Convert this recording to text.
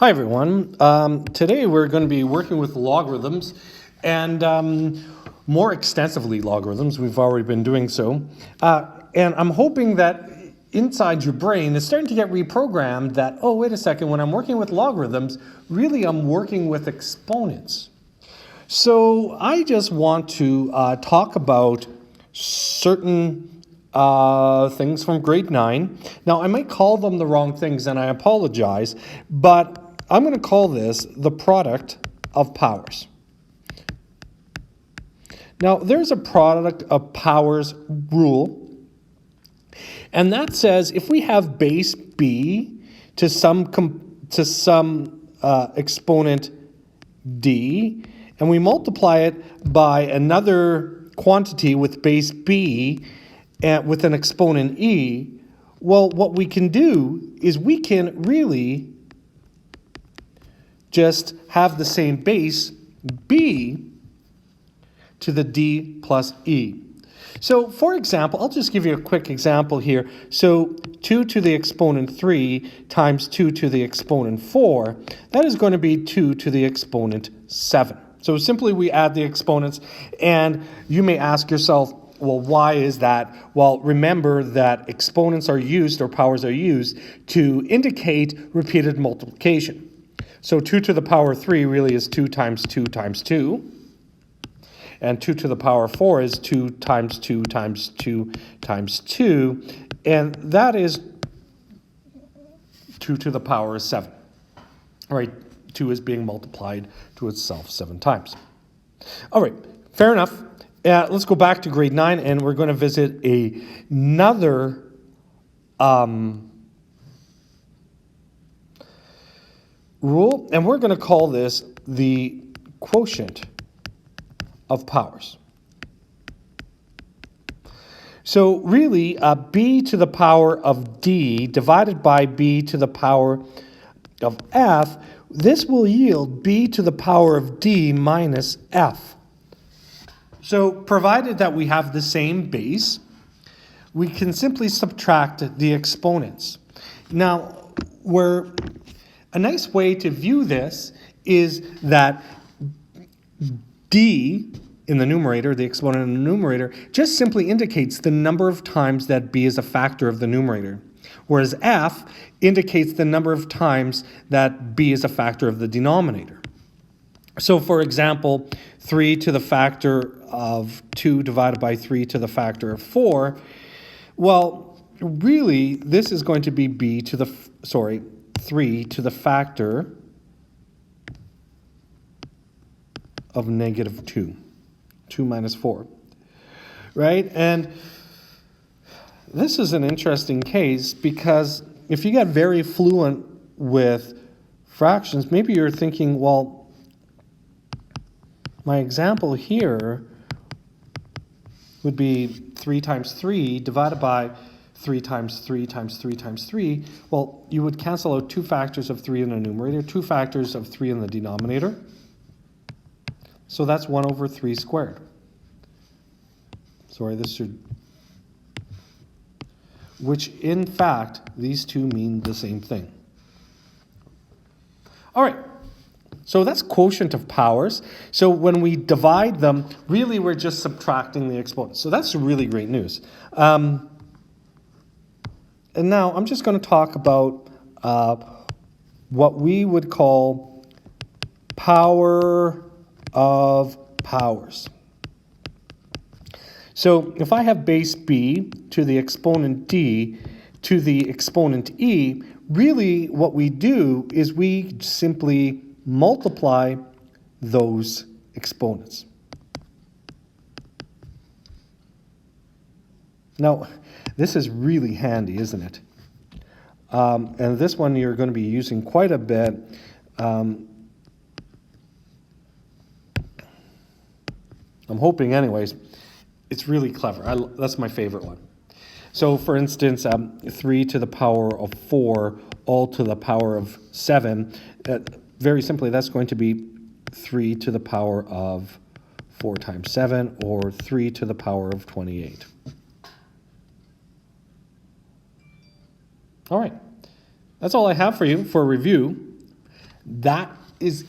Hi everyone. Today we're going to be working with logarithms and more extensively logarithms. We've already been doing so. And I'm hoping that inside your brain it's starting to get reprogrammed that, oh, wait a second, when I'm working with logarithms, really I'm working with exponents. So I just want to talk about certain things from grade 9. Now, I might call them the wrong things, and I apologize, but I'm going to call this the product of powers. Now, there's a product of powers rule, and that says if we have base b to some exponent d, and we multiply it by another quantity with base b and with an exponent e, well, what we can do is we can really just have the same base b to the d plus e. So, for example, I'll just give you a quick example here. So 2 to the exponent 3 times 2 to the exponent 4, that is going to be 2 to the exponent 7. So simply we add the exponents, and you may ask yourself, well, why is that? Well, remember that exponents are used, or powers are used, to indicate repeated multiplication. So 2 to the power 3 really is 2 times 2 times 2. And 2 to the power 4 is 2 times 2 times 2 times 2. And that is 2 to the power 7. All right, 2 is being multiplied to itself 7 times. All right, fair enough. Let's go back to grade 9, and we're going to visit another rule, and we're going to call this the quotient of powers. So really, b to the power of d divided by b to the power of f, this will yield b to the power of d minus f. So provided that we have the same base, we can simply subtract the exponents. Now, a nice way to view this is that d in the numerator, the exponent in the numerator, just simply indicates the number of times that b is a factor of the numerator, whereas f indicates the number of times that b is a factor of the denominator. So, for example, 3 to the factor of 2 divided by 3 to the factor of 4, well, really, this is going to be 3 to the factor of negative 2. 2 minus 4, right? And this is an interesting case because if you get very fluent with fractions, maybe you're thinking, well, my example here would be 3 times 3 divided by 3 times 3 times 3 times 3. Well, you would cancel out 2 factors of 3 in the numerator, 2 factors of 3 in the denominator. So that's 1 over 3 squared. Sorry, this should... Which, in fact, these two mean the same thing. All right. So that's quotient of powers. So when we divide them, really we're just subtracting the exponents. So that's really great news. And now I'm just going to talk about what we would call power of powers. So if I have base b to the exponent d to the exponent e, really what we do is we simply multiply those exponents. Now, this is really handy, isn't it? And this one you're going to be using quite a bit. I'm hoping anyways. It's really clever. That's my favorite one. So for instance, 3 to the power of 4 all to the power of 7. Very simply, that's going to be 3 to the power of 4 times 7, or 3 to the power of 28. All right. That's all I have for you for review. That is